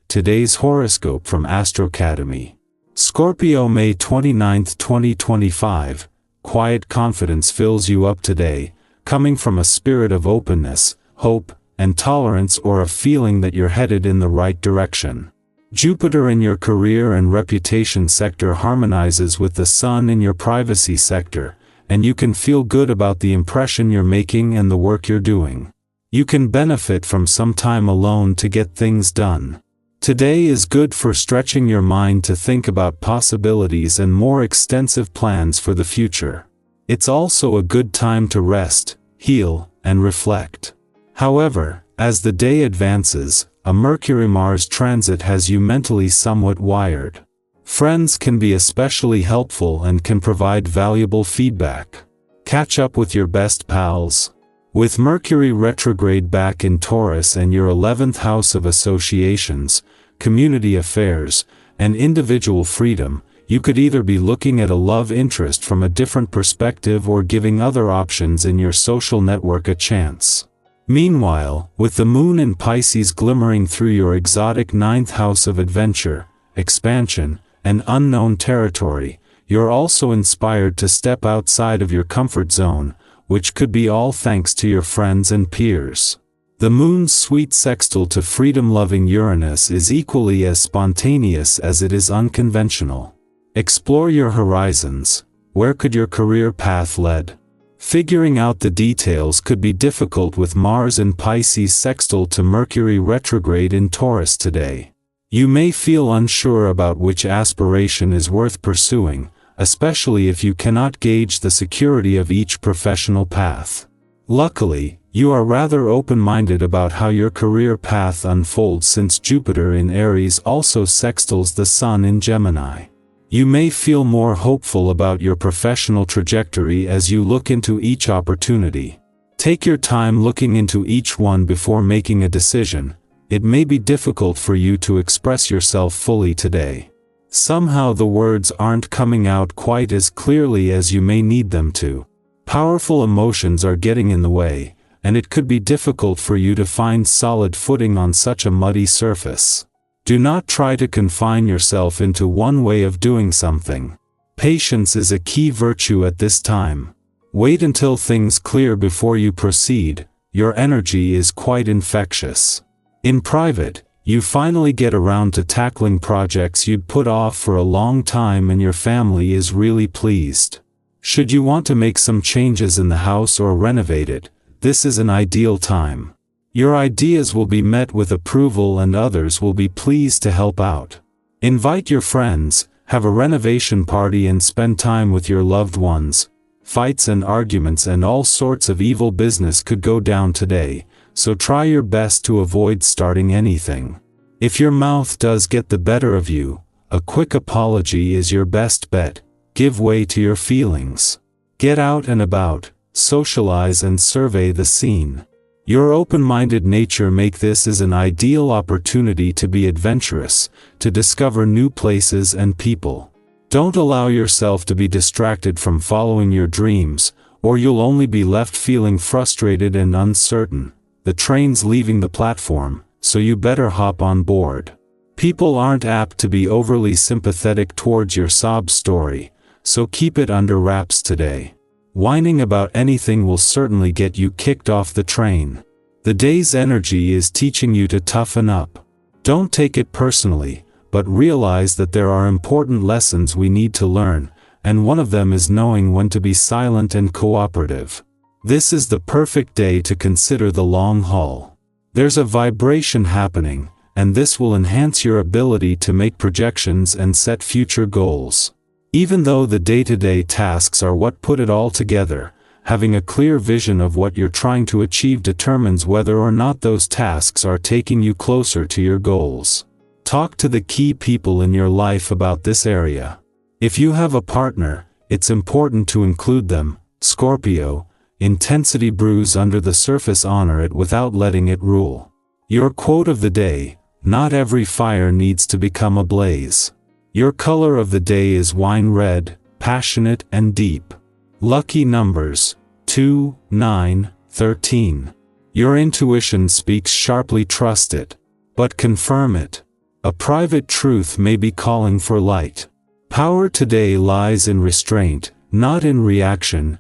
today's horoscope from Astrocademy. Scorpio, May 29, 2025. Quiet confidence fills you up today, coming from a spirit of openness, hope, and tolerance, or a feeling that you're headed in the right direction. Jupiter in your career and reputation sector harmonizes with the Sun in your privacy sector, and you can feel good about the impression you're making and the work you're doing. You can benefit from some time alone to get things done. Today is good for stretching your mind to think about possibilities and more extensive plans for the future. It's also a good time to rest, heal, and reflect. However, as the day advances, a Mercury-Mars transit has you mentally somewhat wired. Friends can be especially helpful and can provide valuable feedback. Catch up with your best pals. With Mercury retrograde back in Taurus and your 11th house of associations, community affairs, and individual freedom, you could either be looking at a love interest from a different perspective or giving other options in your social network a chance. Meanwhile, with the moon in Pisces glimmering through your exotic 9th house of adventure, expansion, and unknown territory, you're also inspired to step outside of your comfort zone, which could be all thanks to your friends and peers. The moon's sweet sextile to freedom-loving Uranus is equally as spontaneous as it is unconventional. Explore your horizons. Where could your career path lead? Figuring out the details could be difficult with Mars in Pisces sextile to Mercury retrograde in Taurus today. You may feel unsure about which aspiration is worth pursuing, especially if you cannot gauge the security of each professional path. Luckily, you are rather open-minded about how your career path unfolds since Jupiter in Aries also sextiles the Sun in Gemini. You may feel more hopeful about your professional trajectory as you look into each opportunity. Take your time looking into each one before making a decision. It may be difficult for you to express yourself fully today. Somehow the words aren't coming out quite as clearly as you may need them to. Powerful emotions are getting in the way, and it could be difficult for you to find solid footing on such a muddy surface. Do not try to confine yourself into one way of doing something. Patience is a key virtue at this time. Wait until things clear before you proceed. Your energy is quite infectious. In private, you finally get around to tackling projects you'd put off for a long time and your family is really pleased. Should you want to make some changes in the house or renovate it, this is an ideal time. Your ideas will be met with approval and others will be pleased to help out. Invite your friends, have a renovation party and spend time with your loved ones. Fights and arguments and all sorts of evil business could go down today, so try your best to avoid starting anything. If your mouth does get the better of you, a quick apology is your best bet. Give way to your feelings. Get out and about, socialize and survey the scene. Your open-minded nature make this as an ideal opportunity to be adventurous, to discover new places and people. Don't allow yourself to be distracted from following your dreams, or you'll only be left feeling frustrated and uncertain. The train's leaving the platform, so you better hop on board. People aren't apt to be overly sympathetic towards your sob story, so keep it under wraps today. Whining about anything will certainly get you kicked off the train. The day's energy is teaching you to toughen up. Don't take it personally, but realize that there are important lessons we need to learn, and one of them is knowing when to be silent and cooperative. This is the perfect day to consider the long haul. There's a vibration happening, and this will enhance your ability to make projections and set future goals. Even though the day-to-day tasks are what put it all together, having a clear vision of what you're trying to achieve determines whether or not those tasks are taking you closer to your goals. Talk to the key people in your life about this area. If you have a partner, it's important to include them. Scorpio, intensity brews under the surface, honor it without letting it rule. Your quote of the day: not every fire needs to become a blaze. Your color of the day is wine red, passionate and deep. Lucky numbers: 2, 9, 13. Your intuition speaks sharply, trust it. But confirm it. A private truth may be calling for light. Power today lies in restraint, not in reaction.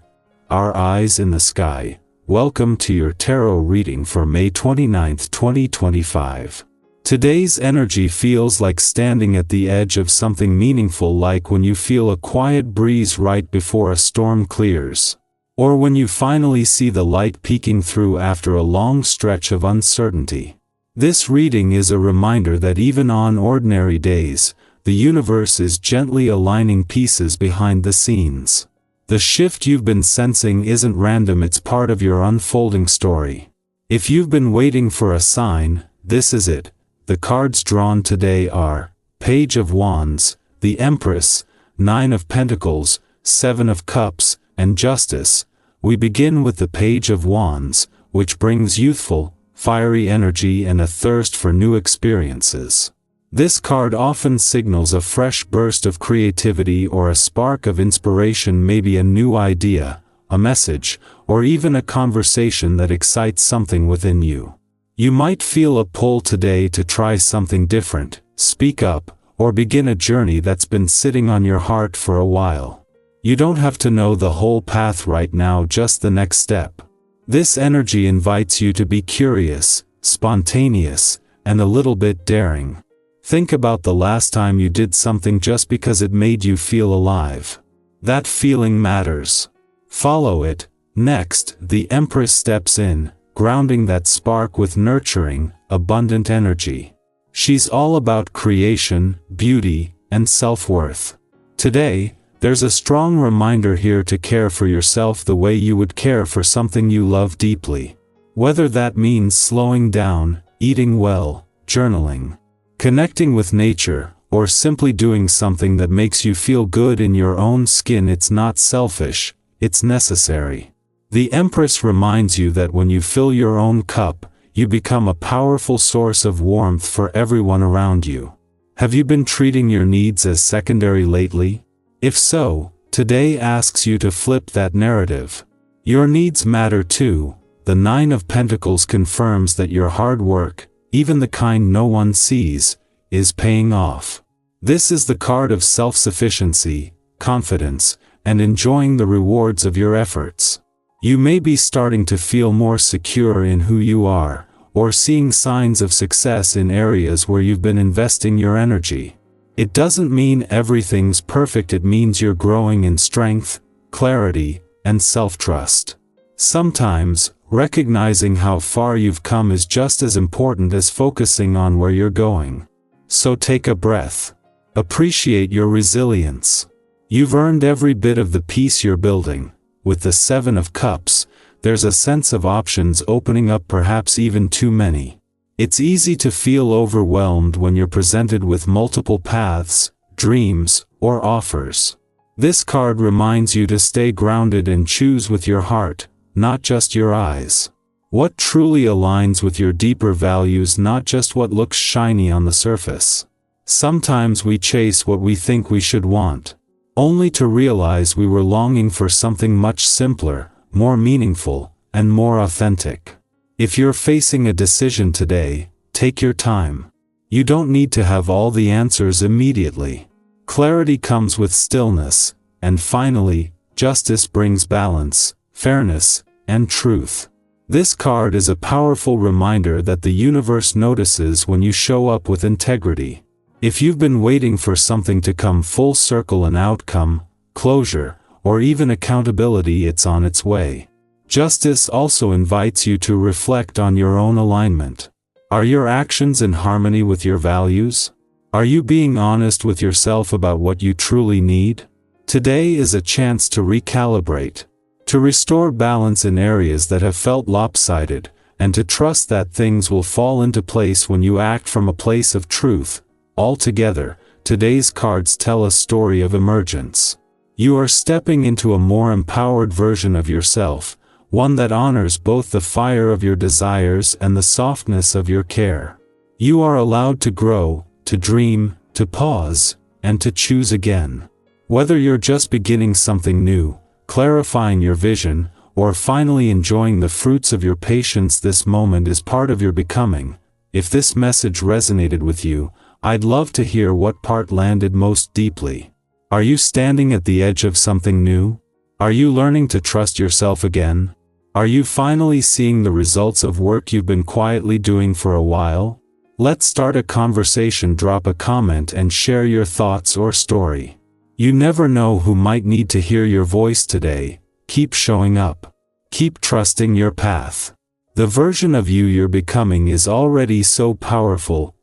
Our eyes in the sky. Welcome to your tarot reading for May 29, 2025. Today's energy feels like standing at the edge of something meaningful, like when you feel a quiet breeze right before a storm clears. Or when you finally see the light peeking through after a long stretch of uncertainty. This reading is a reminder that even on ordinary days, the universe is gently aligning pieces behind the scenes. The shift you've been sensing isn't random, it's part of your unfolding story. If you've been waiting for a sign, this is it. The cards drawn today are Page of Wands, the Empress, 9 of Pentacles, 7 of Cups, and Justice. We begin with the Page of Wands, which brings youthful, fiery energy and a thirst for new experiences. This card often signals a fresh burst of creativity or a spark of inspiration, maybe a new idea, a message, or even a conversation that excites something within you. You might feel a pull today to try something different, speak up, or begin a journey that's been sitting on your heart for a while. You don't have to know the whole path right now, just the next step. This energy invites you to be curious, spontaneous, and a little bit daring. Think about the last time you did something just because it made you feel alive. That feeling matters. Follow it. Next, the Empress steps in, grounding that spark with nurturing, abundant energy. She's all about creation, beauty, and self-worth. Today, there's a strong reminder here to care for yourself the way you would care for something you love deeply. Whether that means slowing down, eating well, journaling, connecting with nature, or simply doing something that makes you feel good in your own skin, it's not selfish, it's necessary. The Empress reminds you that when you fill your own cup, you become a powerful source of warmth for everyone around you. Have you been treating your needs as secondary lately? If so, today asks you to flip that narrative. Your needs matter too. The 9 of Pentacles confirms that your hard work, even the kind no one sees, is paying off. This is the card of self-sufficiency, confidence, and enjoying the rewards of your efforts. You may be starting to feel more secure in who you are, or seeing signs of success in areas where you've been investing your energy. It doesn't mean everything's perfect, it means you're growing in strength, clarity, and self-trust. Sometimes, recognizing how far you've come is just as important as focusing on where you're going. So take a breath. Appreciate your resilience. You've earned every bit of the piece you're building. With the 7 of Cups, there's a sense of options opening up, perhaps even too many. It's easy to feel overwhelmed when you're presented with multiple paths, dreams, or offers. This card reminds you to stay grounded and choose with your heart, not just your eyes. What truly aligns with your deeper values, not just what looks shiny on the surface. Sometimes we chase what we think we should want, only to realize we were longing for something much simpler, more meaningful, and more authentic. If you're facing a decision today, take your time. You don't need to have all the answers immediately. Clarity comes with stillness, and finally, justice brings balance, fairness, and truth. This card is a powerful reminder that the universe notices when you show up with integrity. If you've been waiting for something to come full circle, an outcome, closure, or even accountability, it's on its way. Justice also invites you to reflect on your own alignment. Are your actions in harmony with your values? Are you being honest with yourself about what you truly need? Today is a chance to recalibrate, to restore balance in areas that have felt lopsided, and to trust that things will fall into place when you act from a place of truth. Altogether, today's cards tell a story of emergence. You are stepping into a more empowered version of yourself, one that honors both the fire of your desires and the softness of your care. You are allowed to grow, to dream, to pause, and to choose again. Whether you're just beginning something new, clarifying your vision, or finally enjoying the fruits of your patience, this moment is part of your becoming. If this message resonated with you, I'd love to hear what part landed most deeply. Are you standing at the edge of something new? Are you learning to trust yourself again? Are you finally seeing the results of work you've been quietly doing for a while? Let's start a conversation. Drop a comment and share your thoughts or story. You never know who might need to hear your voice today. Keep showing up. Keep trusting your path. The version of you you're becoming is already so powerful,